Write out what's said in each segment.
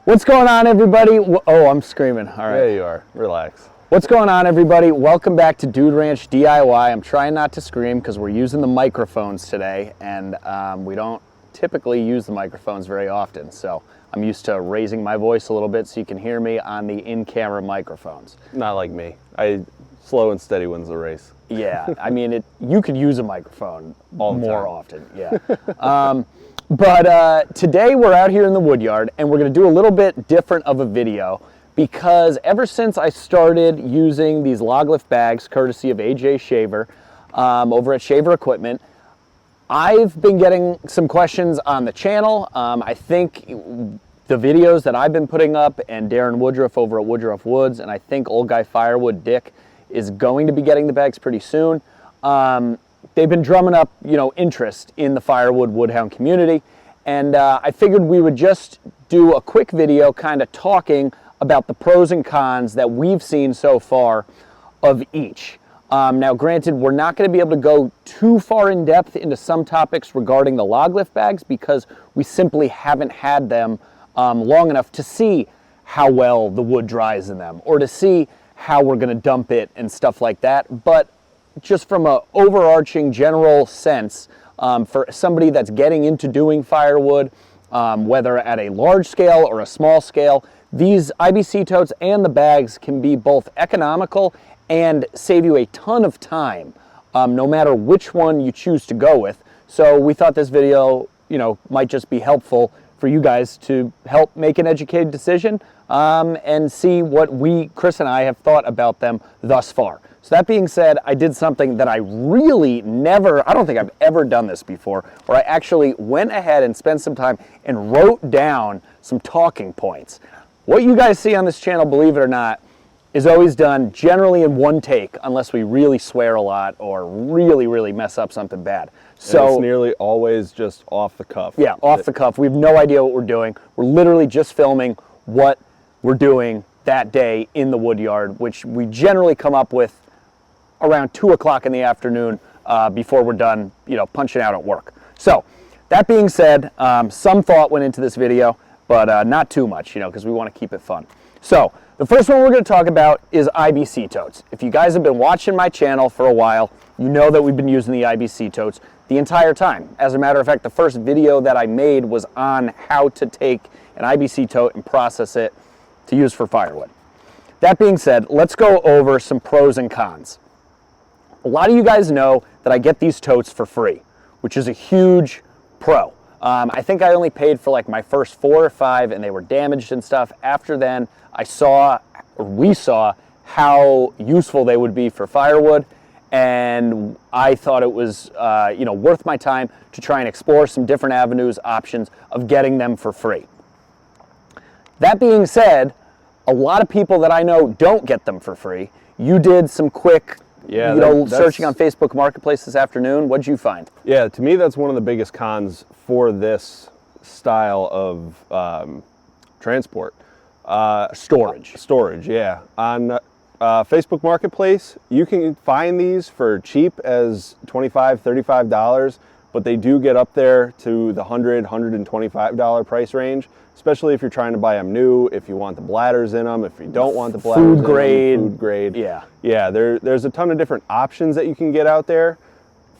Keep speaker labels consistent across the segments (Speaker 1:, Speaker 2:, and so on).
Speaker 1: What's going on, everybody? Oh, I'm screaming. All right.
Speaker 2: There you are. Relax.
Speaker 1: What's going on, everybody? Welcome back to Dude Ranch DIY. I'm trying not to scream because we're using the microphones today, and we don't typically use the microphones very often. So I'm used to raising my voice a little bit so you can hear me on the in-camera microphones.
Speaker 2: Not like me. Slow and steady wins the race.
Speaker 1: Yeah, I mean, you could use a microphone more often. Yeah. But today we're out here in the wood yard, and we're going to do a little bit different of a video because ever since I started using these log lift bags, courtesy of AJ Shaver, over at Shaver Equipment, I've been getting some questions on the channel. I think the videos that I've been putting up, and Darren Woodruff over at Woodruff Woods, and I think old guy Firewood Dick is going to be getting the bags pretty soon. They've been drumming up, interest in the Firewood Woodhound community, and I figured we would just do a quick video kind of talking about the pros and cons that we've seen so far of each. Now, granted, we're not going to be able to go too far in depth into some topics regarding the log lift bags because we simply haven't had them long enough to see how well the wood dries in them or to see how we're going to dump it and stuff like that. But just from an overarching general sense, for somebody that's getting into doing firewood, whether at a large scale or a small scale, these IBC totes and the bags can be both economical and save you a ton of time, no matter which one you choose to go with. So we thought this video, might just be helpful for you guys to help make an educated decision and see what Chris and I have thought about them thus far. So that being said, I did something that I really I don't think I've ever done this before, where I actually went ahead and spent some time and wrote down some talking points. What you guys see on this channel, believe it or not, is always done generally in one take, unless we really swear a lot or really mess up something bad. So
Speaker 2: and it's nearly always just off the cuff.
Speaker 1: Yeah, off the cuff. We have no idea what we're doing. We're literally just filming what we're doing that day in the wood yard, which we generally come up with around 2 o'clock in the afternoon before we're done, punching out at work. So that being said, some thought went into this video, but not too much, because we want to keep it fun. So the first one we're going to talk about is IBC totes. If you guys have been watching my channel for a while, you know that we've been using the IBC totes the entire time. As a matter of fact, the first video that I made was on how to take an IBC tote and process it to use for firewood. That being said, let's go over some pros and cons. A lot of you guys know that I get these totes for free, which is a huge pro. I think I only paid for like my first 4 or 5 and they were damaged and stuff. After then, we saw how useful they would be for firewood, and I thought it was worth my time to try and explore some different avenues, options of getting them for free. That being said, a lot of people that I know don't get them for free. You did some quick searching on Facebook Marketplace this afternoon. What'd you find?
Speaker 2: Yeah, to me that's one of the biggest cons for this style of transport. Storage, yeah. On Facebook Marketplace, you can find these for cheap as $25, $35, but they do get up there to the $100, $125 price range, especially if you're trying to buy them new, if you want the bladders in them, if you don't want the bladders food grade.
Speaker 1: Yeah.
Speaker 2: Yeah, there's a ton of different options that you can get out there.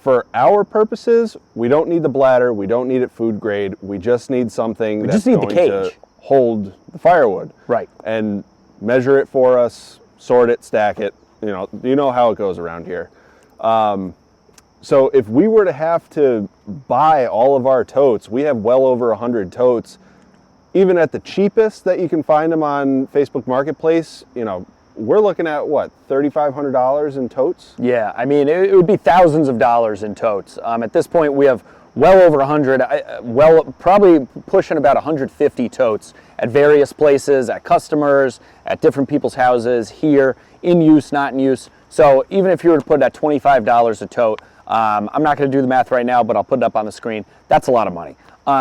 Speaker 2: For our purposes, we don't need the bladder, we don't need it food grade, we just need something that's going to hold the firewood.
Speaker 1: Right.
Speaker 2: And measure it for us, sort it, stack it, you know how it goes around here. So if we were to have to buy all of our totes, we have well over 100 totes, even at the cheapest that you can find them on Facebook Marketplace, we're looking at what, $3,500 in totes?
Speaker 1: Yeah, I mean, it would be thousands of dollars in totes. At this point, we have well over 100, probably pushing about 150 totes at various places, at customers, at different people's houses, here, in use, not in use. So even if you were to put it at $25 a tote, I'm not going to do the math right now, but I'll put it up on the screen. That's a lot of money.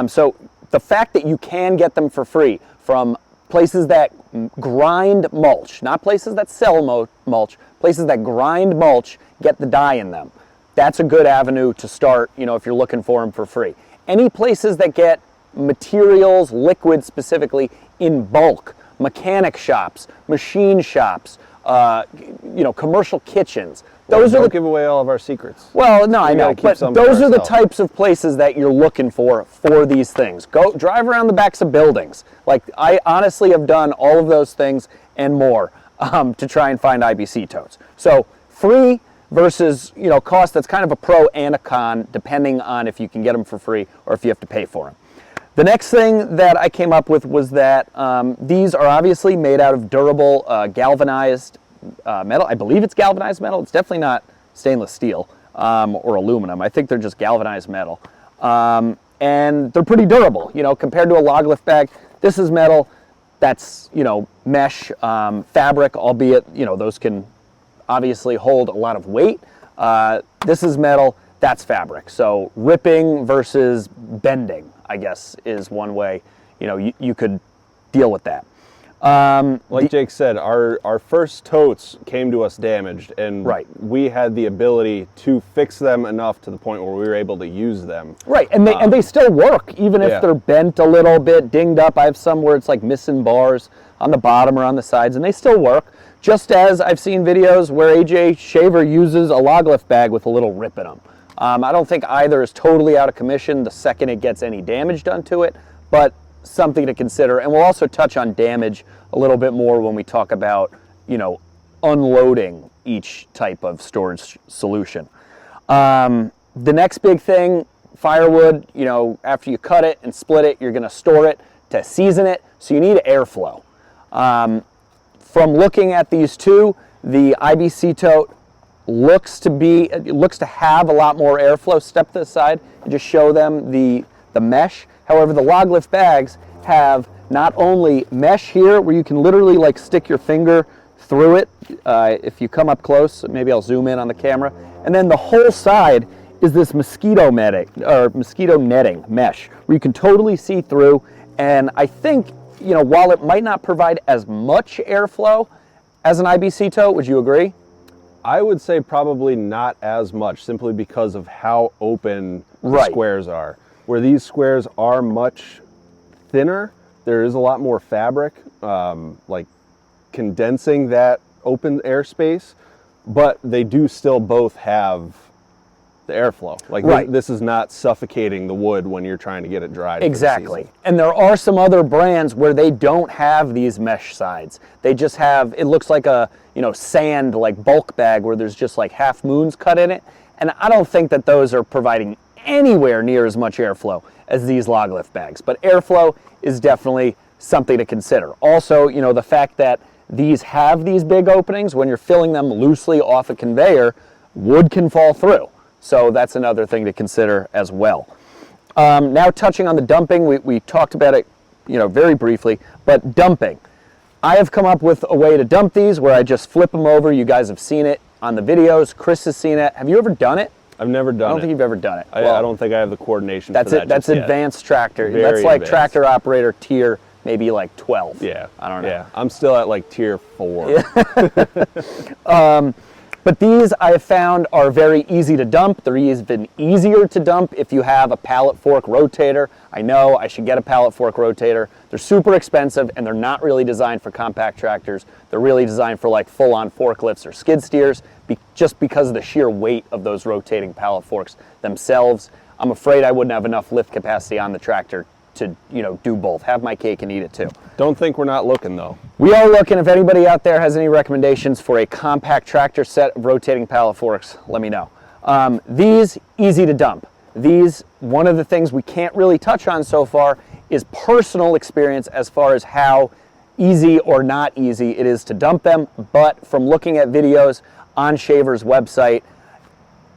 Speaker 1: So the fact that you can get them for free from places that grind mulch, not places that sell mulch, places that grind mulch, get the dye in them. That's a good avenue to start, if you're looking for them for free. Any places that get materials, liquids specifically, in bulk, mechanic shops, machine shops, commercial kitchens.
Speaker 2: Those don't give away all of our secrets.
Speaker 1: Well, no, I know, but those are the types of places that you're looking for these things. Go drive around the backs of buildings. Like, I honestly have done all of those things and more to try and find IBC totes. So free versus, cost, that's kind of a pro and a con, depending on if you can get them for free or if you have to pay for them. The next thing that I came up with was that these are obviously made out of durable galvanized metal. I believe it's galvanized metal. It's definitely not stainless steel or aluminum. I think they're just galvanized metal. And they're pretty durable, compared to a log lift bag. This is metal that's, mesh fabric, albeit, those can obviously hold a lot of weight. This is metal, that's fabric. So ripping versus bending, I guess, is one way, you could deal with that.
Speaker 2: Like Jake said, our first totes came to us damaged, and we had the ability to fix them enough to the point where we were able to use them.
Speaker 1: Right, and they still work, even if they're bent a little bit, dinged up. I have some where it's like missing bars on the bottom or on the sides, and they still work. Just as I've seen videos where AJ Shaver uses a log lift bag with a little rip in them. I don't think either is totally out of commission the second it gets any damage done to it, but something to consider. And we'll also touch on damage a little bit more when we talk about, unloading each type of storage solution. The next big thing, firewood, after you cut it and split it, you're gonna store it to season it, so you need airflow. From looking at these two, the IBC tote looks to have a lot more airflow. Step to the side and just show them the mesh. However, the log lift bags have not only mesh here where you can literally like stick your finger through it. If you come up close, maybe I'll zoom in on the camera. And then the whole side is this mosquito netting mesh where you can totally see through. And I think, while it might not provide as much airflow as an IBC tote, would you agree?
Speaker 2: I would say probably not as much, simply because of how open the squares are. Where these squares are much thinner, there is a lot more fabric, like condensing that open airspace, but they do still both have the airflow. Like this is not suffocating the wood when you're trying to get it dry.
Speaker 1: Exactly. And there are some other brands where they don't have these mesh sides. They just have, it looks like a, sand, like bulk bag where there's just like half moons cut in it. And I don't think that those are providing anywhere near as much airflow as these log lift bags. But airflow is definitely something to consider. Also, the fact that these have these big openings, when you're filling them loosely off a conveyor, wood can fall through. So that's another thing to consider as well. Now touching on the dumping, we talked about it, very briefly, but dumping. I have come up with a way to dump these where I just flip them over. You guys have seen it on the videos. Chris has seen it. Have you ever done it?
Speaker 2: I've never done it.
Speaker 1: I don't think you've ever done it.
Speaker 2: I don't think I have the coordination for that.
Speaker 1: That's advanced tractor. That's like tractor operator tier, maybe like 12.
Speaker 2: Yeah.
Speaker 1: I don't know.
Speaker 2: Yeah. I'm still at like tier 4.
Speaker 1: But these I have found are very easy to dump. They're even easier to dump if you have a pallet fork rotator. I know I should get a pallet fork rotator. They're super expensive and they're not really designed for compact tractors. They're really designed for like full-on forklifts or skid steers, just because of the sheer weight of those rotating pallet forks themselves. I'm afraid I wouldn't have enough lift capacity on the tractor to do both. Have my cake and eat it too.
Speaker 2: Don't think we're not looking though.
Speaker 1: We are looking. If anybody out there has any recommendations for a compact tractor set of rotating pallet forks, let me know. These, easy to dump. These, one of the things we can't really touch on so far is personal experience as far as how easy or not easy it is to dump them, but from looking at videos on Shaver's website,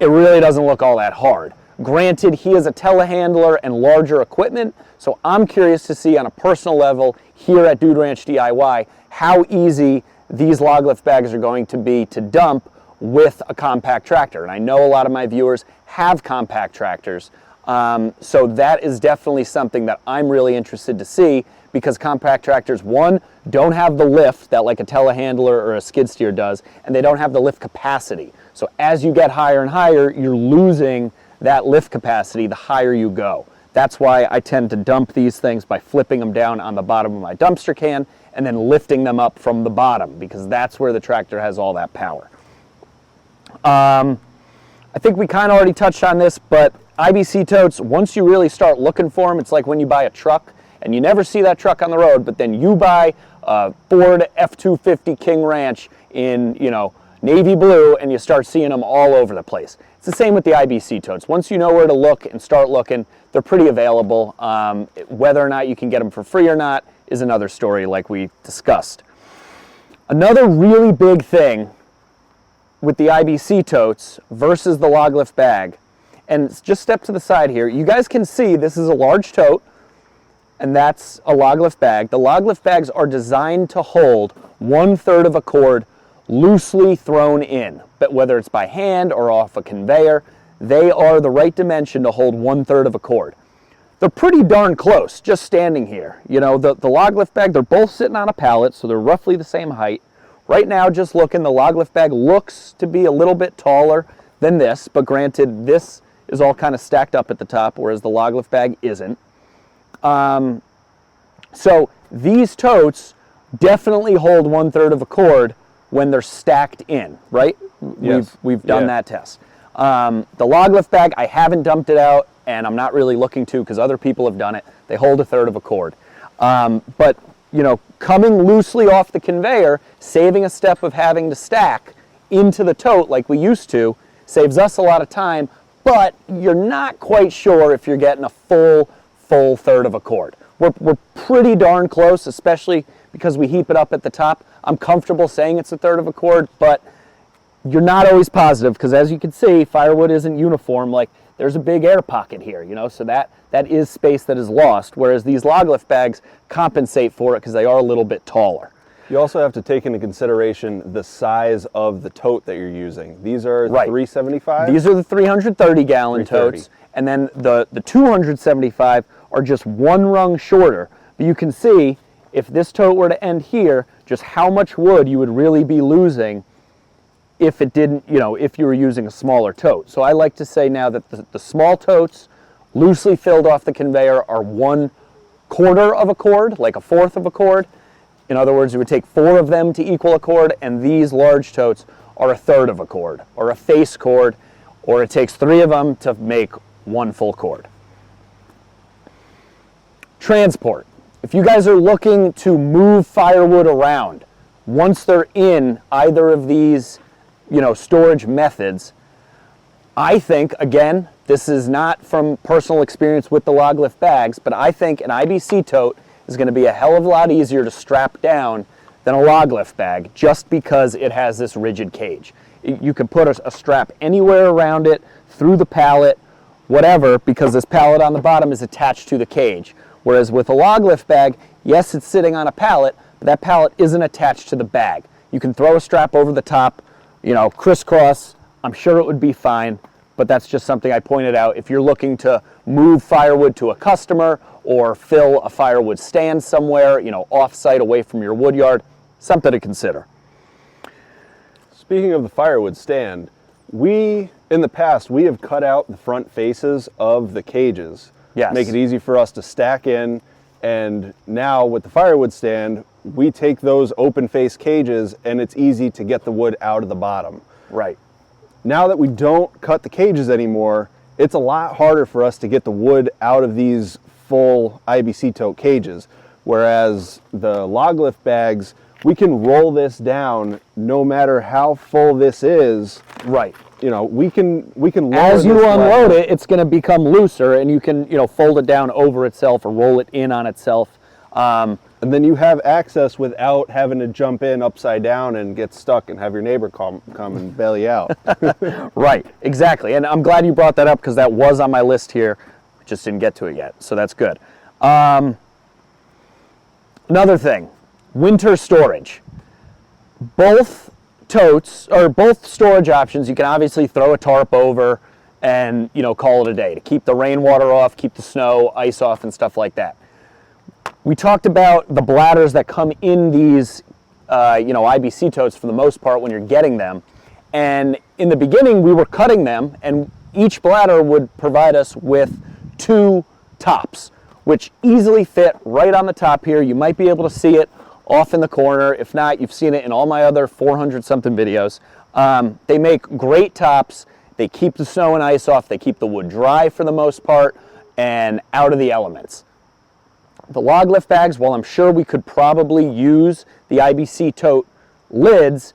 Speaker 1: it really doesn't look all that hard. Granted, he is a telehandler and larger equipment, so I'm curious to see on a personal level here at Dude Ranch DIY how easy these log lift bags are going to be to dump with a compact tractor. And I know a lot of my viewers have compact tractors, so that is definitely something that I'm really interested to see, because compact tractors, one, don't have the lift that like a telehandler or a skid steer does, and they don't have the lift capacity. So as you get higher and higher, you're losing that lift capacity the higher you go. That's why I tend to dump these things by flipping them down on the bottom of my dumpster can and then lifting them up from the bottom, because that's where the tractor has all that power. I think we kind of already touched on this, but IBC totes, once you really start looking for them, it's like when you buy a truck and you never see that truck on the road, but then you buy a Ford F-250 King Ranch in, you know, navy blue, and you start seeing them all over the place. It's the same with the IBC totes. Once you know where to look and start looking, they're pretty available. Whether or not you can get them for free or not is another story, like we discussed. Another really big thing with the IBC totes versus the log lift bag, and just step to the side here, you guys can see this is a large tote, and that's a log lift bag. The log lift bags are designed to hold 1/3 of a cord loosely thrown in, but whether it's by hand or off a conveyor, they are the right dimension to hold 1/3 of a cord. They're pretty darn close just standing here. You know, the log lift bag, they're both sitting on a pallet, so they're roughly the same height. Right now, just looking, the log lift bag looks to be a little bit taller than this, but granted, this is all kind of stacked up at the top, whereas the log lift bag isn't. So these totes definitely hold 1/3 of a cord when they're stacked in, right?
Speaker 2: Yes.
Speaker 1: We've done that test. The log lift bag, I haven't dumped it out, and I'm not really looking to because other people have done it. They hold 1/3 of a cord. But you know, coming loosely off the conveyor, saving a step of having to stack into the tote like we used to, saves us a lot of time, but you're not quite sure if you're getting a full 1/3 of a cord. We're pretty darn close, especially because we heap it up at the top. I'm comfortable saying it's 1/3 of a cord, but you're not always positive, because as you can see, firewood isn't uniform. Like, there's a big air pocket here, you know, so that is space that is lost, whereas these log lift bags compensate for it because they are a little bit taller.
Speaker 2: You also have to take into consideration the size of the tote that you're using. These are 375?
Speaker 1: These are the 330-gallon totes, and then the 275 are just one rung shorter. But you can see, if this tote were to end here, just how much wood you would really be losing if it didn't, you know, if you were using a smaller tote. So I like to say now that the small totes, loosely filled off the conveyor, are 1/4 of a cord, like 1/4 of a cord. In other words, it would take 4 of them to equal a cord, and these large totes are 1/3 of a cord, or a face cord, or it takes 3 of them to make 1 full cord. Transport. If you guys are looking to move firewood around, once they're in either of these, you know, storage methods, I think, again, this is not from personal experience with the log lift bags, but I think an IBC tote is going to be a hell of a lot easier to strap down than a log lift bag, just because it has this rigid cage. You can put a strap anywhere around it, through the pallet, whatever, because this pallet on the bottom is attached to the cage. Whereas with a log lift bag, yes, it's sitting on a pallet, but that pallet isn't attached to the bag. You can throw a strap over the top, you know, crisscross. I'm sure it would be fine, but that's just something I pointed out. If you're looking to move firewood to a customer or fill a firewood stand somewhere, you know, off-site away from your wood yard, something to consider.
Speaker 2: Speaking of the firewood stand, in the past, we have cut out the front faces of the cages.
Speaker 1: Yes.
Speaker 2: Make it easy for us to stack in, and now with the firewood stand, we take those open face cages and it's easy to get the wood out of the bottom.
Speaker 1: Right.
Speaker 2: Now that we don't cut the cages anymore, it's a lot harder for us to get the wood out of these full IBC tote cages, whereas the log lift bags, we can roll this down no matter how full this is.
Speaker 1: Right.
Speaker 2: You know, we can lower
Speaker 1: as you
Speaker 2: this
Speaker 1: unload
Speaker 2: level.
Speaker 1: it, it's going to become looser, and you can, you know, fold it down over itself or roll it in on itself.
Speaker 2: And then you have access without having to jump in upside down and get stuck and have your neighbor come and bail you out.
Speaker 1: Right, exactly. And I'm glad you brought that up, because that was on my list here. Just didn't get to it yet, so that's good. Another thing, winter storage. Both totes, or both storage options, you can obviously throw a tarp over and, you know, call it a day to keep the rainwater off, keep the snow, ice off, and stuff like that. We talked about the bladders that come in these, you know, IBC totes for the most part when you're getting them. And in the beginning, we were cutting them, and each bladder would provide us with 2 tops, which easily fit right on the top here. You might be able to see it off in the corner. If not, you've seen it in all my other 400 something videos. They make great tops. They keep the snow and ice off. They keep the wood dry for the most part and out of the elements. The log lift bags, while I'm sure we could probably use the IBC tote lids,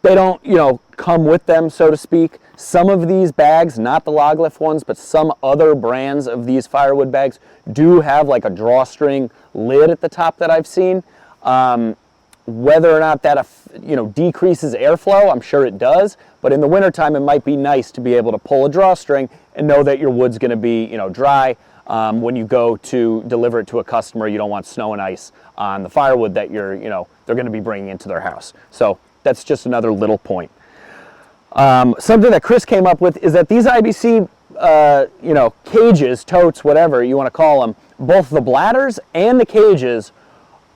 Speaker 1: they don't, you know, come with them, so to speak. Some of these bags, not the log lift ones, but some other brands of these Firewood bags do have like a drawstring lid at the top that I've seen. Whether or not that, you know, decreases airflow, I'm sure it does, but in the wintertime it might be nice to be able to pull a drawstring and know that your wood's going to be, you know, dry. When you go to deliver it to a customer, you don't want snow and ice on the firewood that you're, you know, they're going to be bringing into their house. So that's just another little point. Something that Chris came up with is that these IBC, you know, cages, totes, whatever you want to call them, both the bladders and the cages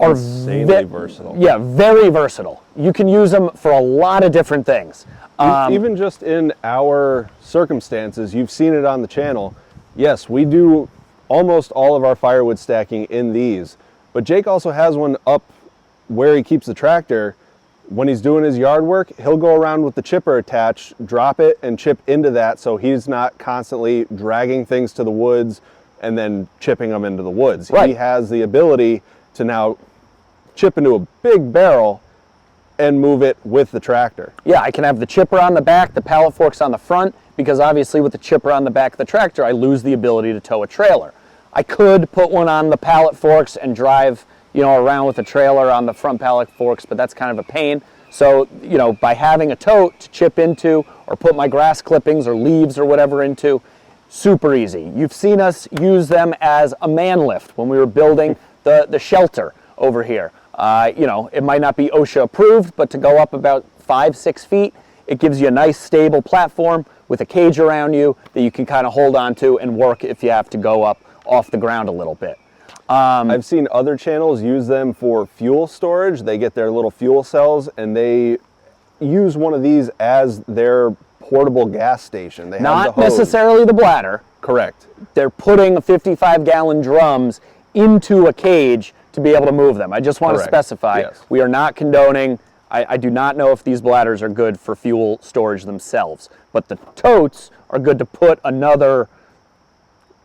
Speaker 1: are
Speaker 2: insanely versatile.
Speaker 1: Yeah, very versatile. You can use them for a lot of different things.
Speaker 2: Even just in our circumstances, you've seen it on the channel. Yes, we do almost all of our firewood stacking in these, but Jake also has one up where he keeps the tractor. When he's doing his yard work, he'll go around with the chipper attached, drop it and chip into that, so he's not constantly dragging things to the woods and then chipping them into the woods.
Speaker 1: Right.
Speaker 2: He has the ability to now chip into a big barrel and move it with the tractor.
Speaker 1: Yeah, I can have the chipper on the back, the pallet forks on the front, because obviously with the chipper on the back of the tractor, I lose the ability to tow a trailer. I could put one on the pallet forks and drive, you know, around with a trailer on the front pallet forks, but that's kind of a pain. So, you know, by having a tote to chip into or put my grass clippings or leaves or whatever into, super easy. You've seen us use them as a man lift when we were building the shelter over here. You know, it might not be OSHA approved, but to go up about 5-6 feet, it gives you a nice stable platform with a cage around you that you can kind of hold on to and work if you have to go up off the ground a little bit.
Speaker 2: I've seen other channels use them for fuel storage. They get their little fuel cells and they use one of these as their portable gas station. They have
Speaker 1: Not
Speaker 2: the hose.
Speaker 1: necessarily the bladder.
Speaker 2: Correct.
Speaker 1: They're putting 55-gallon drums into a cage to be able to move them. I just want to specify,
Speaker 2: yes.
Speaker 1: We are not condoning, I do not know if these bladders are good for fuel storage themselves, but the totes are good to put another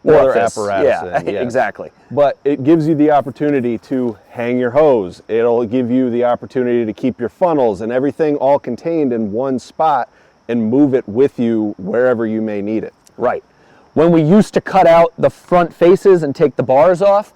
Speaker 2: apparatus
Speaker 1: yeah,
Speaker 2: in, yes.
Speaker 1: Exactly.
Speaker 2: But it gives you the opportunity to hang your hose. It'll give you the opportunity to keep your funnels and everything all contained in one spot and move it with you wherever you may need it.
Speaker 1: Right. When we used to cut out the front faces and take the bars off,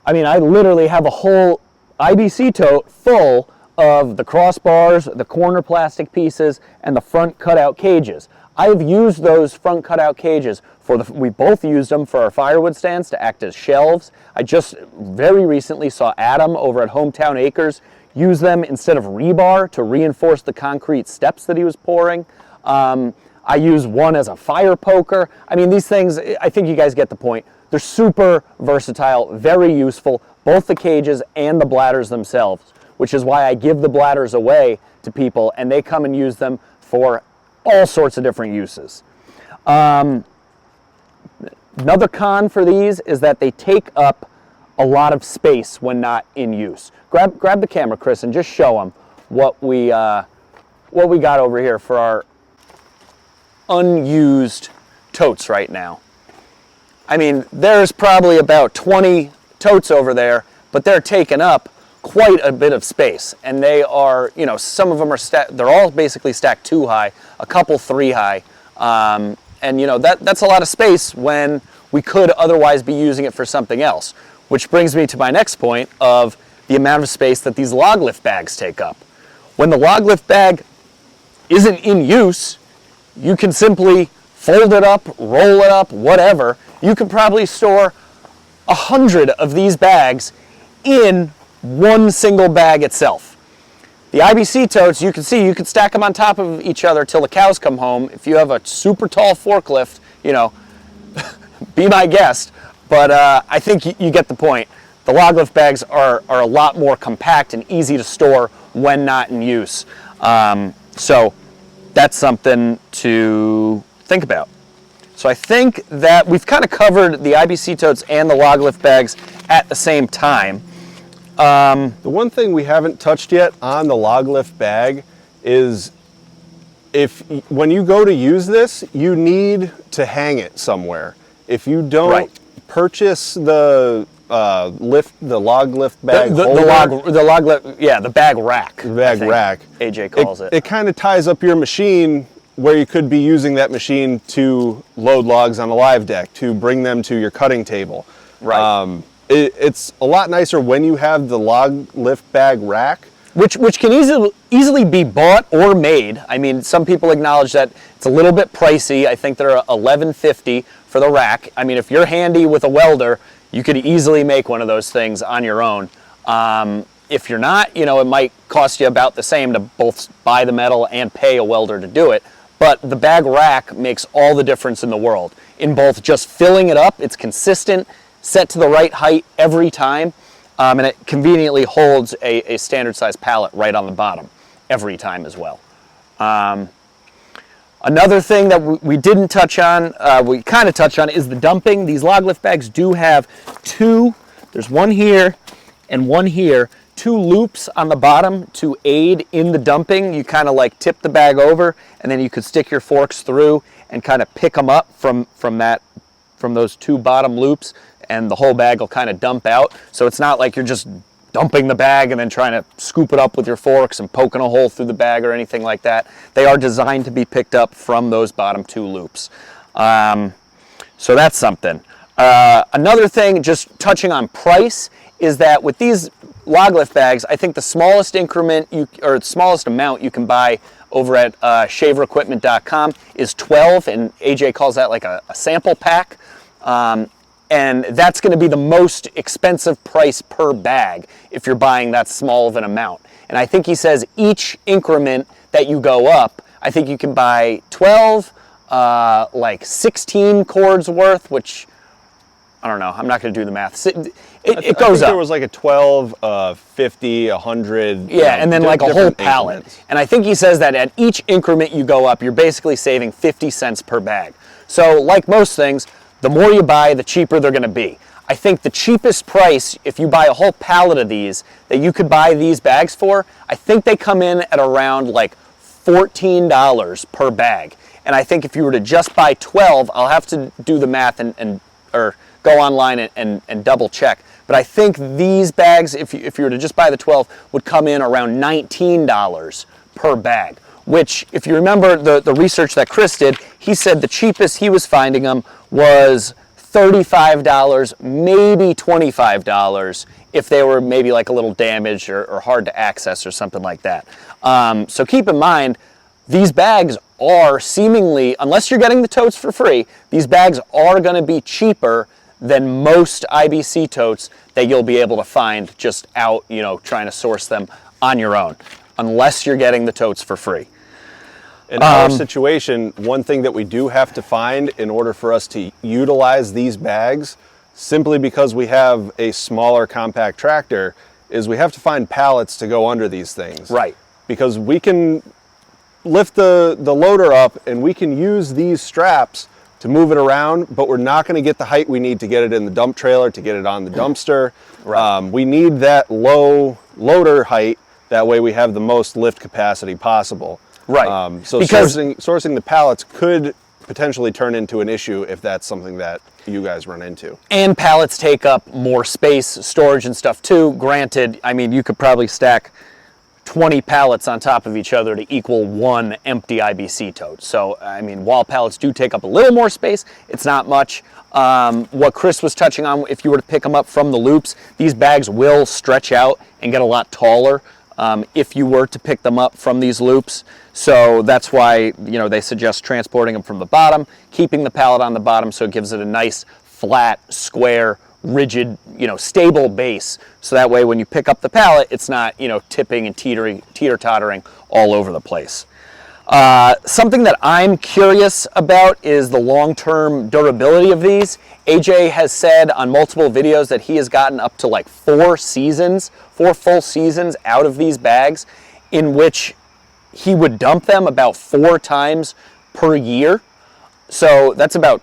Speaker 1: I mean, I literally have a whole IBC tote full of the crossbars, the corner plastic pieces, and the front cutout cages. I've used those front cutout cages we both used them for our firewood stands to act as shelves. I just very recently saw Adam over at Hometown Acres use them instead of rebar to reinforce the concrete steps that he was pouring. I use one as a fire poker. I mean, these things, I think you guys get the point. They're super versatile, very useful, both the cages and the bladders themselves, which is why I give the bladders away to people and they come and use them for all sorts of different uses. Another con for these is that they take up a lot of space when not in use. Grab the camera, Chris, and just show them what we got over here for our unused totes right now. I mean, there's probably about 20 totes over there, but they're taking up quite a bit of space. And they are, you know, some of them are they're all basically stacked 2 high, a couple 3 high. And you know, that's a lot of space when we could otherwise be using it for something else. Which brings me to my next point of the amount of space that these log lift bags take up. When the log lift bag isn't in use, you can simply fold it up, roll it up, whatever. You could probably store 100 of these bags in one single bag itself. The IBC totes, you can see, you could stack them on top of each other till the cows come home. If you have a super tall forklift, you know, be my guest. But I think you get the point. The log lift bags are a lot more compact and easy to store when not in use. So that's something to think about. So I think that we've kind of covered the IBC totes and the log lift bags at the same time.
Speaker 2: The one thing we haven't touched yet on the log lift bag is when you go to use this, you need to hang it somewhere. If you don't purchase the log lift bag
Speaker 1: the bag rack.
Speaker 2: The bag rack.
Speaker 1: AJ calls it.
Speaker 2: It kind of ties up your machine where you could be using that machine to load logs on a live deck, to bring them to your cutting table.
Speaker 1: Right.
Speaker 2: It's a lot nicer when you have the log lift bag rack.
Speaker 1: Which can easily be bought or made. I mean, some people acknowledge that it's a little bit pricey. I think they're $11.50 for the rack. I mean, if you're handy with a welder, you could easily make one of those things on your own. If you're not, it might cost you about the same to both buy the metal and pay a welder to do it. But the bag rack makes all the difference in the world in both just filling it up. It's consistent, set to the right height every time. And it conveniently holds a standard size pallet right on the bottom every time as well. Another thing that we didn't touch on, we kind of touched on, is the dumping. These log lift bags do have there's one here and one here, 2 loops on the bottom to aid in the dumping. You kind of like tip the bag over and then you could stick your forks through and kind of pick them up from those 2 bottom loops, and the whole bag will kind of dump out. So it's not like you're just dumping the bag and then trying to scoop it up with your forks and poking a hole through the bag or anything like that. They are designed to be picked up from those bottom 2 loops. So that's something. Another thing, just touching on price, is that with these log lift bags, I think the smallest increment or the smallest amount you can buy over at shaverequipment.com is 12, and AJ calls that like a sample pack. And that's going to be the most expensive price per bag if you're buying that small of an amount. And I think he says each increment that you go up, I think you can buy 12, like 16 cords worth, which I don't know. I'm not going to do the math. It goes up.
Speaker 2: There was like a 12, 50, 100.
Speaker 1: Yeah, and then like a whole pallet.
Speaker 2: Increments.
Speaker 1: And I think he says that at each increment you go up, you're basically saving 50 cents per bag. So like most things, the more you buy, the cheaper they're going to be. I think the cheapest price, if you buy a whole pallet of these, that you could buy these bags for, I think they come in at around like $14 per bag. And I think if you were to just buy 12, I'll have to do the math or go online and double check. But I think these bags, if you were to just buy the 12, would come in around $19 per bag. Which, if you remember the research that Chris did, he said the cheapest he was finding them was $35, maybe $25, if they were maybe like a little damaged or hard to access or something like that. So keep in mind, these bags are seemingly, unless you're getting the totes for free, these bags are going to be cheaper than most IBC totes that you'll be able to find just out, trying to source them on your own, unless you're getting the totes for free.
Speaker 2: In our situation, one thing that we do have to find in order for us to utilize these bags, simply because we have a smaller compact tractor, is we have to find pallets to go under these things.
Speaker 1: Right.
Speaker 2: Because we can lift the loader up and we can use these straps to move it around, but we're not going to get the height we need to get it in the dump trailer, to get it on the dumpster.
Speaker 1: Right.
Speaker 2: We need that low loader height, that way we have the most lift capacity possible.
Speaker 1: Right.
Speaker 2: So
Speaker 1: because
Speaker 2: sourcing the pallets could potentially turn into an issue if that's something that you guys run into.
Speaker 1: And pallets take up more space, storage and stuff too. Granted, I mean, you could probably stack 20 pallets on top of each other to equal one empty IBC tote. So, I mean, while pallets do take up a little more space, it's not much. What Chris was touching on, if you were to pick them up from the loops, these bags will stretch out and get a lot taller if you were to pick them up from these loops. So that's why, they suggest transporting them from the bottom, keeping the pallet on the bottom so it gives it a nice, flat, square, rigid, stable base. So that way when you pick up the pallet, it's not, tipping and teeter-tottering all over the place. Something that I'm curious about is the long-term durability of these. AJ has said on multiple videos that he has gotten up to like 4 full seasons out of these bags, in which he would dump them about 4 times per year. So that's about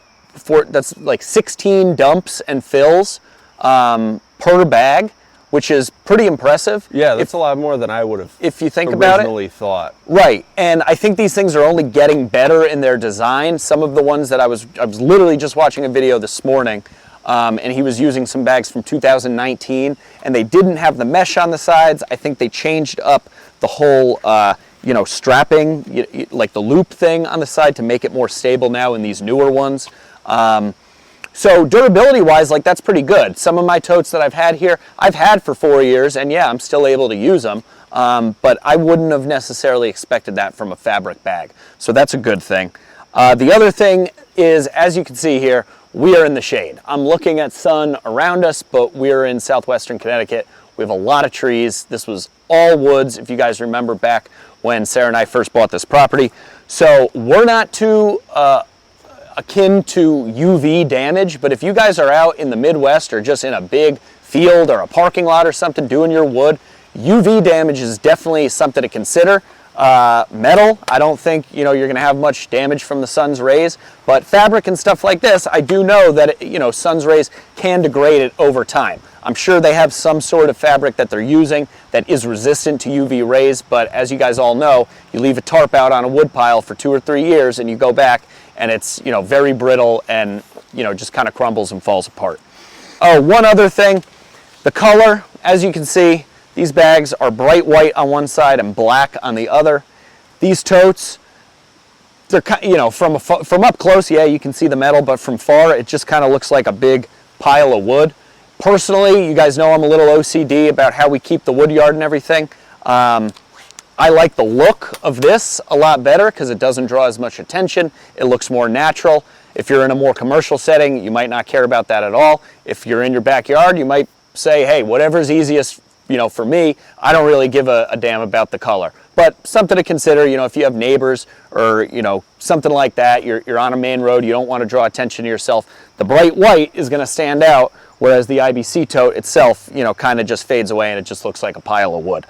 Speaker 1: that's like 16 dumps and fills per bag, which is pretty impressive.
Speaker 2: Yeah, that's a lot more than I would have
Speaker 1: if you think about it.
Speaker 2: Originally thought.
Speaker 1: Right, and I think these things are only getting better in their design. Some of the ones that I was literally just watching a video this morning, and he was using some bags from 2019, and they didn't have the mesh on the sides. I think they changed up the whole, strapping, like the loop thing on the side to make it more stable now in these newer ones. So durability-wise, like that's pretty good. Some of my totes that I've had here, I've had for 4 years, and yeah, I'm still able to use them. But I wouldn't have necessarily expected that from a fabric bag. So that's a good thing. The other thing is, as you can see here, we are in the shade. I'm looking at sun around us, but we're in southwestern Connecticut. We have a lot of trees. This was all woods, if you guys remember back when Sarah and I first bought this property. So we're not too akin to UV damage, but if you guys are out in the Midwest or just in a big field or a parking lot or something doing your wood, UV damage is definitely something to consider. Metal, I don't think you're going to have much damage from the sun's rays, but fabric and stuff like this, I do know that sun's rays can degrade it over time. I'm sure they have some sort of fabric that they're using that is resistant to UV rays, but as you guys all know, you leave a tarp out on a wood pile for 2 or 3 years and you go back and it's very brittle and just kind of crumbles and falls apart. Oh, one other thing, the color, as you can see, these bags are bright white on one side and black on the other. These totes, they're from up close, yeah, you can see the metal, but from far it just kind of looks like a big pile of wood. Personally, you guys know I'm a little OCD about how we keep the wood yard and everything. I like the look of this a lot better because it doesn't draw as much attention. It looks more natural. If you're in a more commercial setting, you might not care about that at all. If you're in your backyard, you might say, hey, whatever's easiest, for me, I don't really give a damn about the color. But something to consider, if you have neighbors or, something like that, you're on a main road, you don't want to draw attention to yourself. The bright white is going to stand out, whereas the IBC tote itself, kind of just fades away and it just looks like a pile of wood.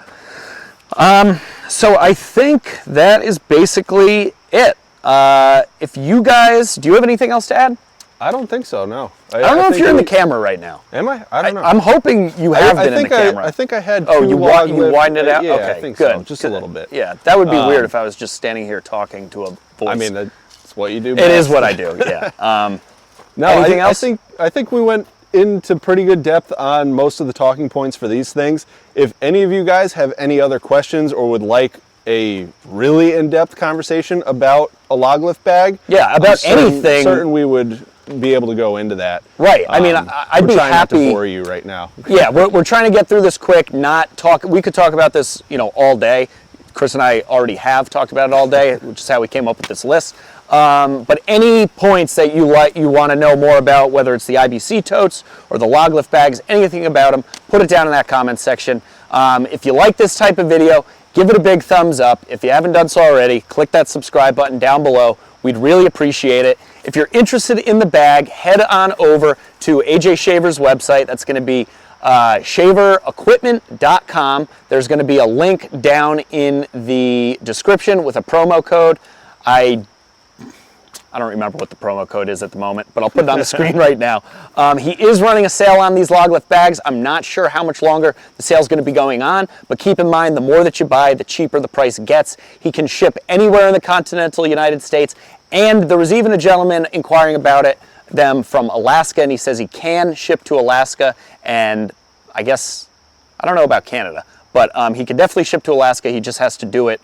Speaker 1: So I think that is basically it. If you guys, do you have anything else to add?
Speaker 2: I don't think so, no.
Speaker 1: I don't know if you're in the camera right now.
Speaker 2: Am I? I don't know.
Speaker 1: I'm hoping you have been in the camera.
Speaker 2: I think I had
Speaker 1: Oh, you widened it out?
Speaker 2: Yeah,
Speaker 1: okay,
Speaker 2: I think
Speaker 1: good.
Speaker 2: so, just a little bit.
Speaker 1: Yeah, that would be weird if I was just standing here talking to a voice.
Speaker 2: I mean, that's what you do.
Speaker 1: It is what I do, yeah.
Speaker 2: No,
Speaker 1: anything else?
Speaker 2: I think we went into pretty good depth on most of the talking points for these things. If any of you guys have any other questions or would like a really in-depth conversation about a log lift bag,
Speaker 1: yeah, about anything,
Speaker 2: certain we would be able to go into that.
Speaker 1: Right. I mean, I'd be
Speaker 2: trying
Speaker 1: happy
Speaker 2: not to bore you right now.
Speaker 1: Yeah, we're trying to get through this quick. We could talk about this, all day. Chris and I already have talked about it all day, which is how we came up with this list. But any points that you want to know more about, whether it's the IBC totes or the log lift bags, anything about them, put it down in that comment section. If you like this type of video, give it a big thumbs up. If you haven't done so already, click that subscribe button down below. We'd really appreciate it. If you're interested in the bag, head on over to AJ Shaver's website. That's going to be shaverequipment.com. There's going to be a link down in the description with a promo code. I don't remember what the promo code is at the moment, but I'll put it on the screen right now. He is running a sale on these log lift bags. I'm not sure how much longer the sale is going to be going on, but keep in mind, the more that you buy, the cheaper the price gets. He can ship anywhere in the continental United States, and there was even a gentleman inquiring about them from Alaska, and he says he can ship to Alaska, and I guess, I don't know about Canada, but he can definitely ship to Alaska. He just has to do it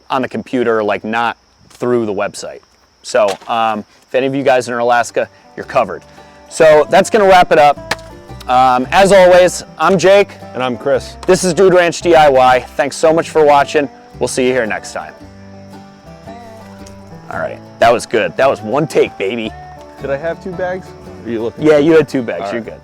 Speaker 1: on the computer, like not through the website. So if any of you guys are in Alaska, you're covered. So that's going to wrap it up. As always, I'm Jake.
Speaker 2: And I'm Chris.
Speaker 1: This is Dude Ranch DIY. Thanks so much for watching. We'll see you here next time. All right, that was good. That was one take, baby.
Speaker 2: Did I have 2 bags? Are you looking?
Speaker 1: Yeah, you had 2 bags.
Speaker 2: All
Speaker 1: You're
Speaker 2: right.
Speaker 1: good.